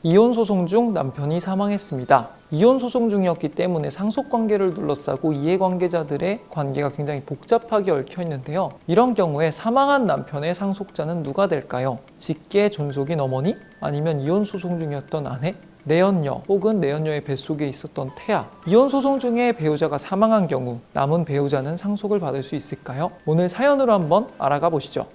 이혼 소송 중 남편이 사망했습니다. 이혼 소송 중이었기 때문에 상속관계를 둘러싸고 이해관계자들의 관계가 굉장히 복잡하게 얽혀 있는데요. 이런 경우에 사망한 남편의 상속자는 누가 될까요? 직계 존속인 어머니? 아니면 이혼 소송 중이었던 아내? 내연녀 혹은 내연녀의 뱃속에 있었던 태아. 이혼 소송 중에 배우자가 사망한 경우 남은 배우자는 상속을 받을 수 있을까요? 오늘 사연으로 한번 알아가 보시죠.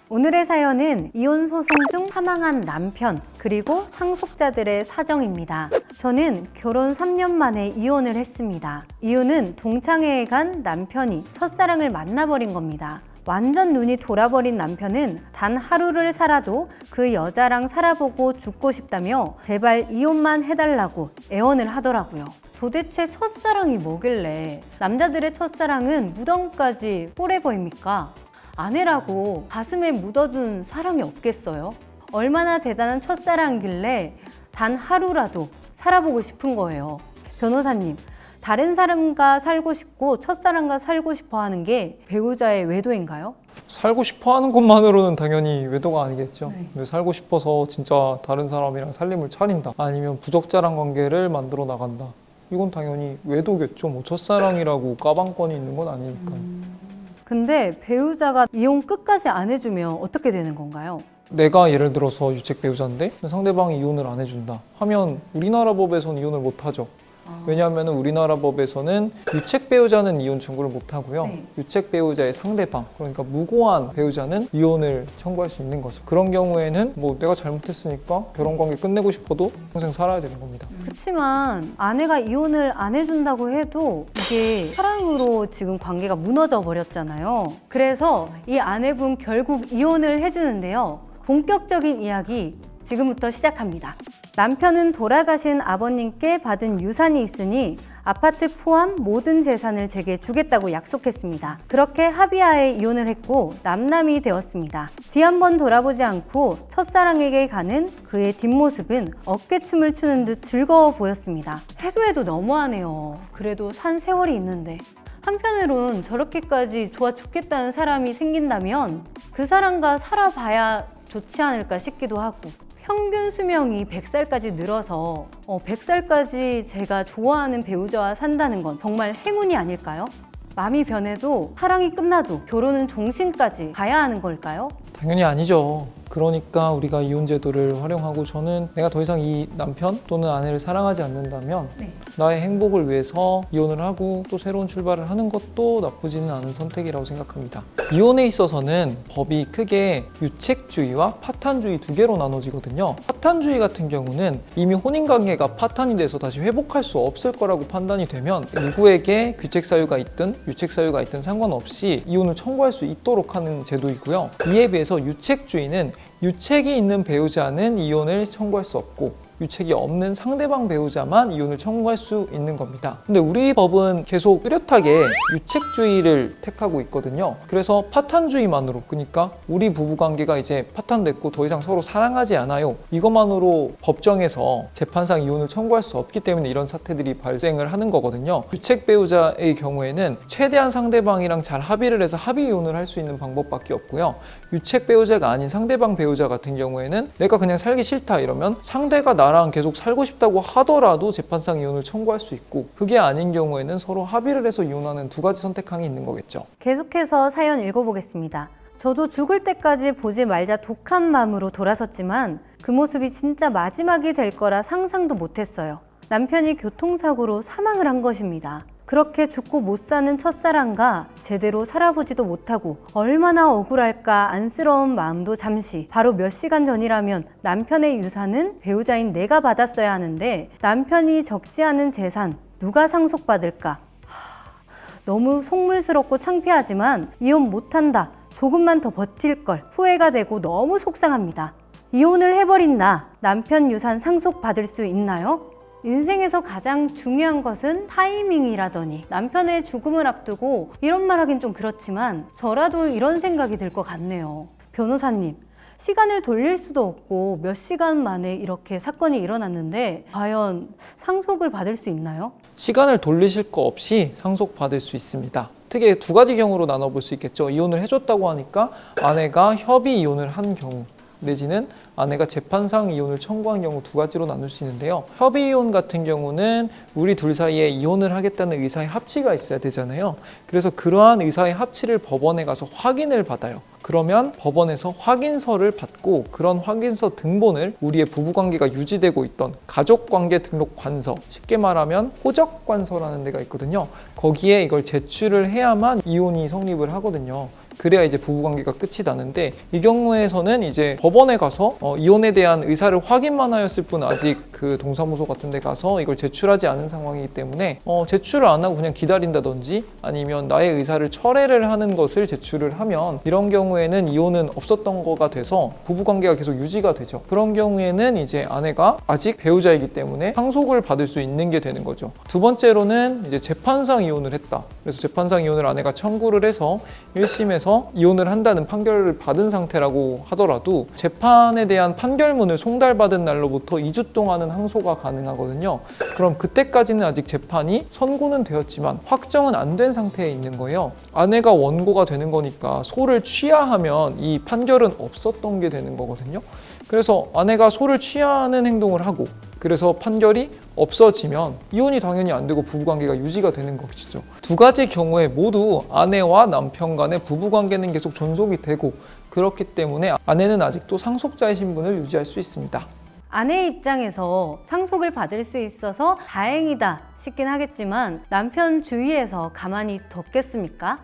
오늘의 사연은 이혼 소송 중 사망한 남편 그리고 상속자들의 사정입니다. 저는 결혼 3년 만에 이혼을 했습니다. 이유는 동창회에 간 남편이 첫사랑을 만나버린 겁니다. 완전 눈이 돌아버린 남편은 단 하루를 살아도 그 여자랑 살아보고 죽고 싶다며 제발 이혼만 해달라고 애원을 하더라고요. 도대체 첫사랑이 뭐길래 남자들의 첫사랑은 무덤까지 포레버입니까? 아내라고 가슴에 묻어둔 사랑이 없겠어요? 얼마나 대단한 첫사랑이길래 단 하루라도 살아보고 싶은 거예요. 변호사님, 다른 사람과 살고 싶고 첫사랑과 살고 싶어 하는 게 배우자의 외도인가요? 살고 싶어 하는 것만으로는 당연히 외도가 아니겠죠. 근데 살고 싶어서 진짜 다른 사람이랑 살림을 차린다. 아니면 부적절한 관계를 만들어 나간다. 이건 당연히 외도겠죠. 뭐 첫사랑이라고 까방권이 있는 건 아니니까요. 근데 배우자가 이혼 끝까지 안 해주면 어떻게 되는 건가요? 내가 예를 들어서 유책 배우자인데 상대방이 이혼을 안 해준다 하면 우리나라 법에서는 이혼을 못 하죠. 왜냐하면 우리나라 법에서는 유책 배우자는 이혼 청구를 못 하고요. 네. 유책 배우자의 상대방, 그러니까 무고한 배우자는 이혼을 청구할 수 있는 거죠. 그런 경우에는 뭐 내가 잘못했으니까 결혼 관계 끝내고 싶어도 평생 살아야 되는 겁니다. 그렇지만 아내가 이혼을 안 해준다고 해도 이게 사랑으로 지금 관계가 무너져 버렸잖아요. 그래서 이 아내분 결국 이혼을 해주는데요. 본격적인 이야기 지금부터 시작합니다. 남편은 돌아가신 아버님께 받은 유산이 있으니 아파트 포함 모든 재산을 제게 주겠다고 약속했습니다. 그렇게 합의하에 이혼을 했고 남남이 되었습니다. 뒤 한번 돌아보지 않고 첫사랑에게 가는 그의 뒷모습은 어깨춤을 추는 듯 즐거워 보였습니다. 해도 해도 너무하네요. 그래도 산 세월이 있는데. 한편으론 저렇게까지 좋아 죽겠다는 사람이 생긴다면 그 사람과 살아봐야 좋지 않을까 싶기도 하고, 평균 수명이 100살까지 늘어서 100살까지 제가 좋아하는 배우자와 산다는 건 정말 행운이 아닐까요? 마음이 변해도 사랑이 끝나도 결혼은 종신까지 가야 하는 걸까요? 당연히 아니죠. 그러니까 우리가 이혼 제도를 활용하고, 저는 내가 더 이상 이 남편 또는 아내를 사랑하지 않는다면 나의 행복을 위해서 이혼을 하고 또 새로운 출발을 하는 것도 나쁘지는 않은 선택이라고 생각합니다. 이혼에 있어서는 법이 크게 유책주의와 파탄주의 두 개로 나눠지거든요. 파탄주의 같은 경우는 이미 혼인관계가 파탄이 돼서 다시 회복할 수 없을 거라고 판단이 되면 누구에게 귀책 사유가 있든 유책 사유가 있든 상관없이 이혼을 청구할 수 있도록 하는 제도이고요. 이에 비해서 유책주의는 유책이 있는 배우자는 이혼을 청구할 수 없고 유책이 없는 상대방 배우자만 이혼을 청구할 수 있는 겁니다. 근데 우리 법은 계속 뚜렷하게 유책주의를 택하고 있거든요. 그래서 파탄주의만으로, 그러니까 우리 부부관계가 이제 파탄됐고 더 이상 서로 사랑하지 않아요, 이것만으로 법정에서 재판상 이혼을 청구할 수 없기 때문에 이런 사태들이 발생을 하는 거거든요. 유책 배우자의 경우에는 최대한 상대방이랑 잘 합의를 해서 합의 이혼을 할 수 있는 방법밖에 없고요. 유책 배우자가 아닌 상대방 배우자 같은 경우에는 내가 그냥 살기 싫다 이러면 상대가 나랑 계속 살고 싶다고 하더라도 재판상 이혼을 청구할 수 있고, 그게 아닌 경우에는 서로 합의를 해서 이혼하는 두 가지 선택항이 있는 거겠죠. 계속해서 사연 읽어보겠습니다. 저도 죽을 때까지 보지 말자 독한 마음으로 돌아섰지만 그 모습이 진짜 마지막이 될 거라 상상도 못했어요. 남편이 교통사고로 사망을 한 것입니다. 그렇게 죽고 못 사는 첫사랑과 제대로 살아보지도 못하고 얼마나 억울할까 안쓰러운 마음도 잠시, 바로 몇 시간 전이라면 남편의 유산은 배우자인 내가 받았어야 하는데 남편이 적지 않은 재산 누가 상속받을까? 너무 속물스럽고 창피하지만 이혼 못한다, 조금만 더 버틸 걸 후회가 되고 너무 속상합니다. 이혼을 해버린 나, 남편 유산 상속받을 수 있나요? 인생에서 가장 중요한 것은 타이밍이라더니 남편의 죽음을 앞두고 이런 말 하긴 좀 그렇지만 저라도 이런 생각이 들 것 같네요. 변호사님, 시간을 돌릴 수도 없고 몇 시간 만에 이렇게 사건이 일어났는데 과연 상속을 받을 수 있나요? 시간을 돌리실 거 없이 상속받을 수 있습니다. 특히 두 가지 경우로 나눠볼 수 있겠죠. 이혼을 해줬다고 하니까 아내가 협의 이혼을 한 경우, 내지는 아내가 재판상 이혼을 청구한 경우 두 가지로 나눌 수 있는데요. 협의 이혼 같은 경우는 우리 둘 사이에 이혼을 하겠다는 의사의 합치가 있어야 되잖아요. 그래서 그러한 의사의 합치를 법원에 가서 확인을 받아요. 그러면 법원에서 확인서를 받고 그런 확인서 등본을 우리의 부부관계가 유지되고 있던 가족관계 등록관서, 쉽게 말하면 호적관서라는 데가 있거든요. 거기에 이걸 제출을 해야만 이혼이 성립을 하거든요. 그래야 이제 부부관계가 끝이 나는데, 이 경우에서는 이제 법원에 가서 이혼에 대한 의사를 확인만 하였을 뿐 아직 그 동사무소 같은 데 가서 이걸 제출하지 않은 상황이기 때문에 제출을 안 하고 그냥 기다린다든지 아니면 나의 의사를 철회를 하는 것을 제출을 하면, 이런 경우에는 이혼은 없었던 거가 돼서 부부관계가 계속 유지가 되죠. 그런 경우에는 이제 아내가 아직 배우자이기 때문에 상속을 받을 수 있는 게 되는 거죠. 두 번째로는 이제 재판상 이혼을 했다. 그래서 재판상 이혼을 아내가 청구를 해서 1심에서 이혼을 한다는 판결을 받은 상태라고 하더라도 재판에 대한 판결문을 송달받은 날로부터 2주 동안은 항소가 가능하거든요. 그럼 그때까지는 아직 재판이 선고는 되었지만 확정은 안 된 상태에 있는 거예요. 아내가 원고가 되는 거니까 소를 취하하면 이 판결은 없었던 게 되는 거거든요. 그래서 아내가 소를 취하는 행동을 하고 그래서 판결이 없어지면 이혼이 당연히 안 되고 부부관계가 유지가 되는 것이죠. 두 가지 경우에 모두 아내와 남편 간의 부부관계는 계속 존속이 되고, 그렇기 때문에 아내는 아직도 상속자의 신분을 유지할 수 있습니다. 아내의 입장에서 상속을 받을 수 있어서 다행이다 싶긴 하겠지만 남편 주위에서 가만히 뒀겠습니까?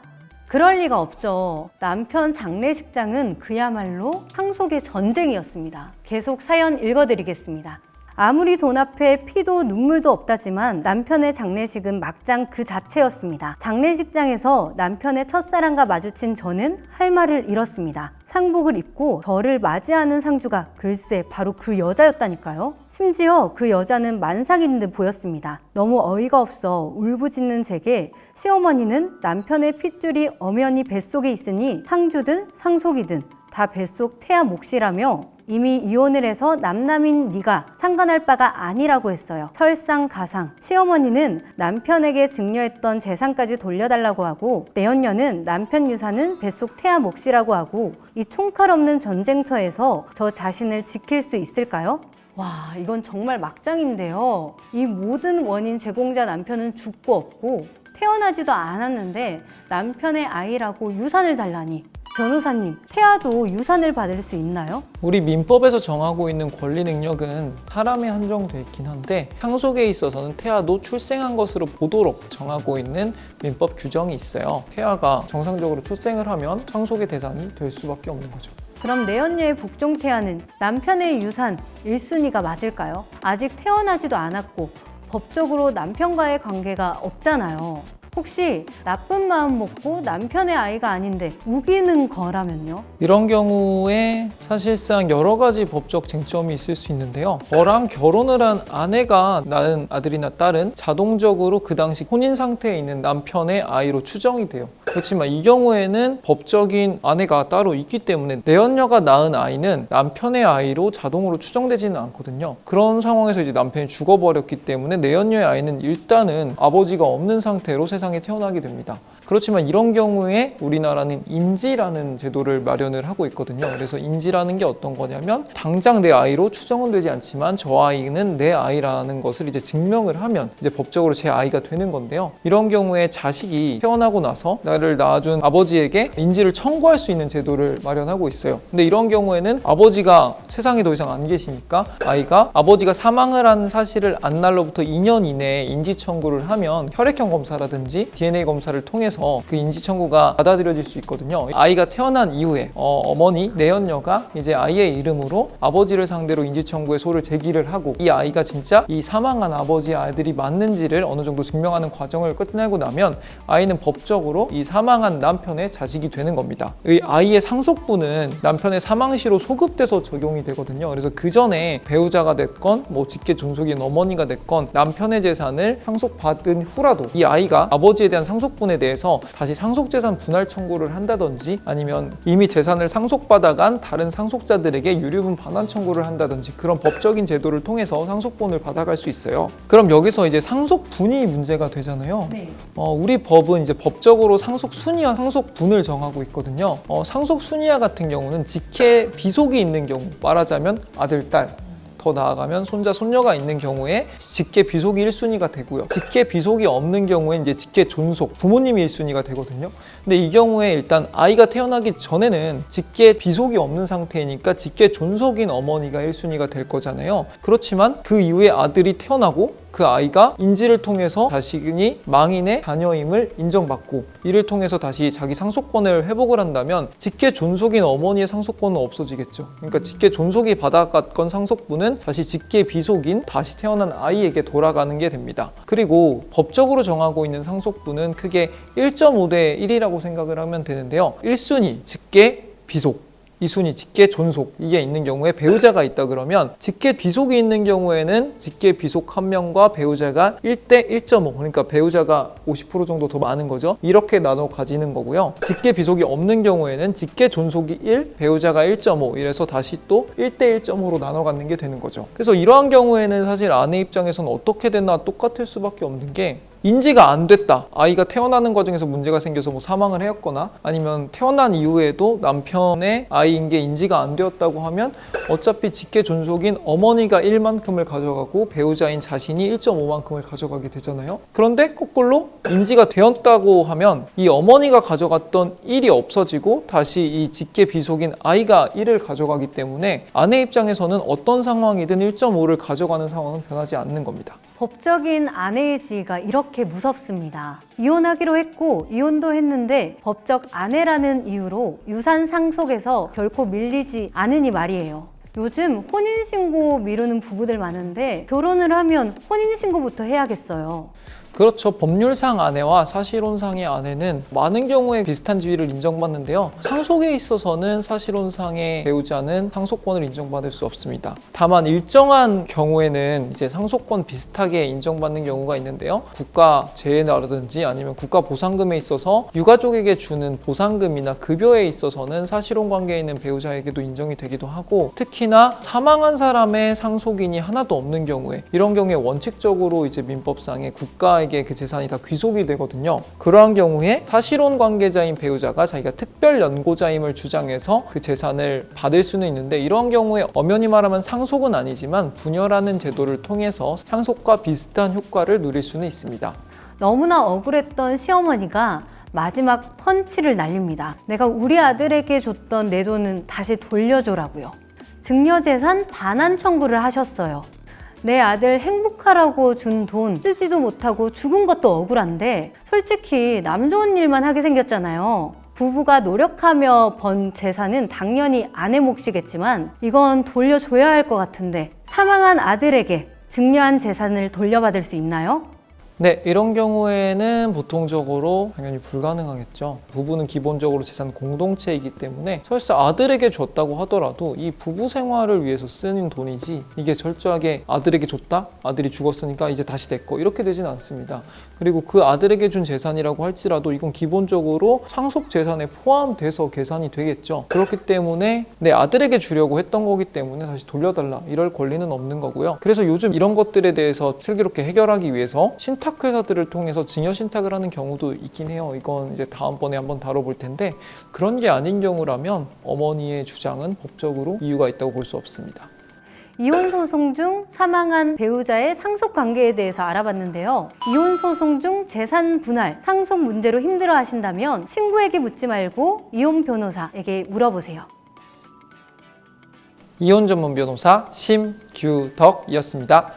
그럴 리가 없죠. 남편 장례식장은 그야말로 상속의 전쟁이었습니다. 계속 사연 읽어드리겠습니다. 아무리 돈 앞에 피도 눈물도 없다지만 남편의 장례식은 막장 그 자체였습니다. 장례식장에서 남편의 첫사랑과 마주친 저는 할 말을 잃었습니다. 상복을 입고 저를 맞이하는 상주가 글쎄 바로 그 여자였다니까요. 심지어 그 여자는 만삭인 듯 보였습니다. 너무 어이가 없어 울부짖는 제게 시어머니는 남편의 핏줄이 엄연히 뱃속에 있으니 상주든 상속이든 다 뱃속 태아 몫이라며 이미 이혼을 해서 남남인 네가 상관할 바가 아니라고 했어요. 설상가상. 시어머니는 남편에게 증여했던 재산까지 돌려달라고 하고 내연녀는 남편 유산은 뱃속 태아 몫이라고 하고, 이 총칼 없는 전쟁터에서 저 자신을 지킬 수 있을까요? 와, 이건 정말 막장인데요. 이 모든 원인 제공자 남편은 죽고 없고 태어나지도 않았는데 남편의 아이라고 유산을 달라니. 변호사님, 태아도 유산을 받을 수 있나요? 우리 민법에서 정하고 있는 권리 능력은 사람에 한정돼 있긴 한데, 상속에 있어서는 태아도 출생한 것으로 보도록 정하고 있는 민법 규정이 있어요. 태아가 정상적으로 출생을 하면 상속의 대상이 될 수밖에 없는 거죠. 그럼 내연녀의 복종 태아는 남편의 유산 1순위가 맞을까요? 아직 태어나지도 않았고 법적으로 남편과의 관계가 없잖아요. 혹시 나쁜 마음 먹고 남편의 아이가 아닌데 우기는 거라면요? 이런 경우에 사실상 여러 가지 법적 쟁점이 있을 수 있는데요. 저랑 결혼을 한 아내가 낳은 아들이나 딸은 자동적으로 그 당시 혼인 상태에 있는 남편의 아이로 추정이 돼요. 그렇지만 이 경우에는 법적인 아내가 따로 있기 때문에 내연녀가 낳은 아이는 남편의 아이로 자동으로 추정되지는 않거든요. 그런 상황에서 이제 남편이 죽어버렸기 때문에 내연녀의 아이는 일단은 아버지가 없는 상태로 세상에 태어나게 됩니다. 그렇지만 이런 경우에 우리나라는 인지라는 제도를 마련을 하고 있거든요. 그래서 인지라는 게 어떤 거냐면, 당장 내 아이로 추정은 되지 않지만 저 아이는 내 아이라는 것을 이제 증명을 하면 이제 법적으로 제 아이가 되는 건데요. 이런 경우에 자식이 태어나고 나서 나를 낳아준 아버지에게 인지를 청구할 수 있는 제도를 마련하고 있어요. 근데 이런 경우에는 아버지가 세상에 더 이상 안 계시니까 아이가 아버지가 사망을 한 사실을 안 날로부터 2년 이내에 인지 청구를 하면 혈액형 검사라든지 DNA 검사를 통해서 그 인지 청구가 받아들여질 수 있거든요. 아이가 태어난 이후에 어머니 내연녀가 이제 아이의 이름으로 아버지를 상대로 인지 청구의 소를 제기를 하고, 이 아이가 진짜 이 사망한 아버지의 아들이 맞는지를 어느 정도 증명하는 과정을 끝내고 나면 아이는 법적으로 이 사망한 남편의 자식이 되는 겁니다. 이 아이의 상속분은 남편의 사망시로 소급돼서 적용이 되거든요. 그래서 그 전에 배우자가 됐건 직계 존속인 어머니가 됐건 남편의 재산을 상속받은 후라도 이 아이가 아버지에 대한 상속분에 대해서 다시 상속재산 분할 청구를 한다든지 아니면 이미 재산을 상속받아간 다른 상속자들에게 유류분 반환 청구를 한다든지 그런 법적인 제도를 통해서 상속분을 받아갈 수 있어요. 그럼 여기서 이제 상속분이 문제가 되잖아요. 네. 우리 법은 이제 법적으로 상속순위와 상속분을 정하고 있거든요. 상속순위와 같은 경우는 직계 비속이 있는 경우, 말하자면 아들, 딸, 더 나아가면 손자, 손녀가 있는 경우에 직계 비속이 1순위가 되고요. 직계 비속이 없는 경우에 이제 직계 존속, 부모님이 1순위가 되거든요. 근데 이 경우에 일단 아이가 태어나기 전에는 직계 비속이 없는 상태이니까 직계 존속인 어머니가 1순위가 될 거잖아요. 그렇지만 그 이후에 아들이 태어나고 그 아이가 인지를 통해서 자신이 망인의 자녀임을 인정받고 이를 통해서 다시 자기 상속권을 회복을 한다면 직계 존속인 어머니의 상속권은 없어지겠죠. 그러니까 직계 존속이 받아갔건 상속분은 다시 직계 비속인 다시 태어난 아이에게 돌아가는 게 됩니다. 그리고 법적으로 정하고 있는 상속분은 크게 1.5대 1이라고 생각을 하면 되는데요. 1순위 직계 비속, 2순위 직계 존속 이게 있는 경우에 배우자가 있다 그러면 직계 비속이 있는 경우에는 직계 비속 한 명과 배우자가 1대 1.5 그러니까 배우자가 50% 정도 더 많은 거죠. 이렇게 나눠 가지는 거고요. 직계 비속이 없는 경우에는 직계 존속이 1, 배우자가 1.5 이래서 다시 또 1대 1.5로 나눠 갖는 게 되는 거죠. 그래서 이러한 경우에는 사실 아내 입장에서는 어떻게든 똑같을 수밖에 없는 게 인지가 안 됐다. 아이가 태어나는 과정에서 문제가 생겨서 뭐 사망을 하였거나 아니면 태어난 이후에도 남편의 아이인 게 인지가 안 되었다고 하면 어차피 직계 존속인 어머니가 1만큼을 가져가고 배우자인 자신이 1.5만큼을 가져가게 되잖아요. 그런데 거꾸로 인지가 되었다고 하면 이 어머니가 가져갔던 1이 없어지고 다시 이 직계 비속인 아이가 1을 가져가기 때문에 아내 입장에서는 어떤 상황이든 1.5를 가져가는 상황은 변하지 않는 겁니다. 법적인 아내의 지위가 이렇게 무섭습니다. 이혼하기로 했고 이혼도 했는데 법적 아내라는 이유로 유산 상속에서 결코 밀리지 않으니 말이에요. 요즘 혼인신고 미루는 부부들 많은데 결혼을 하면 혼인신고부터 해야겠어요. 그렇죠. 법률상 아내와 사실혼상의 아내는 많은 경우에 비슷한 지위를 인정받는데요. 상속에 있어서는 사실혼상의 배우자는 상속권을 인정받을 수 없습니다. 다만 일정한 경우에는 이제 상속권 비슷하게 인정받는 경우가 있는데요. 국가 재해라든지 아니면 국가 보상금에 있어서 유가족에게 주는 보상금이나 급여에 있어서는 사실혼 관계에 있는 배우자에게도 인정이 되기도 하고 특히나 사망한 사람의 상속인이 하나도 없는 경우에 이런 경우에 원칙적으로 이제 민법상의 국가에게 그 재산이 다 귀속이 되거든요. 그러한 경우에 사실혼 관계자인 배우자가 자기가 특별 연고자임을 주장해서 그 재산을 받을 수는 있는데 이러한 경우에 엄연히 말하면 상속은 아니지만 분열하는 제도를 통해서 상속과 비슷한 효과를 누릴 수는 있습니다. 너무나 억울했던 시어머니가 마지막 펀치를 날립니다. 내가 우리 아들에게 줬던 내 돈은 다시 돌려줘라고요. 증여재산 반환 청구를 하셨어요. 내 아들 행복하라고 준 돈 쓰지도 못하고 죽은 것도 억울한데 솔직히 남 좋은 일만 하게 생겼잖아요. 부부가 노력하며 번 재산은 당연히 아내 몫이겠지만 이건 돌려줘야 할 것 같은데 사망한 아들에게 증여한 재산을 돌려받을 수 있나요? 네, 이런 경우에는 보통적으로 당연히 불가능하겠죠. 부부는 기본적으로 재산 공동체이기 때문에 설사 아들에게 줬다고 하더라도 이 부부 생활을 위해서 쓰는 돈이지 이게 철저하게 아들에게 줬다? 아들이 죽었으니까 이제 다시 내 거 이렇게 되진 않습니다. 그리고 그 아들에게 준 재산이라고 할지라도 이건 기본적으로 상속 재산에 포함돼서 계산이 되겠죠. 그렇기 때문에 내 아들에게 주려고 했던 거기 때문에 다시 돌려달라 이럴 권리는 없는 거고요. 그래서 요즘 이런 것들에 대해서 슬기롭게 해결하기 위해서 신탁회사들을 통해서 증여신탁을 하는 경우도 있긴 해요. 이건 이제 다음번에 한번 다뤄볼 텐데 그런 게 아닌 경우라면 어머니의 주장은 법적으로 이유가 있다고 볼 수 없습니다. 이혼 소송 중 사망한 배우자의 상속 관계에 대해서 알아봤는데요. 이혼 소송 중 재산 분할, 상속 문제로 힘들어 하신다면 친구에게 묻지 말고 이혼 변호사에게 물어보세요. 이혼 전문 변호사 심규덕이었습니다.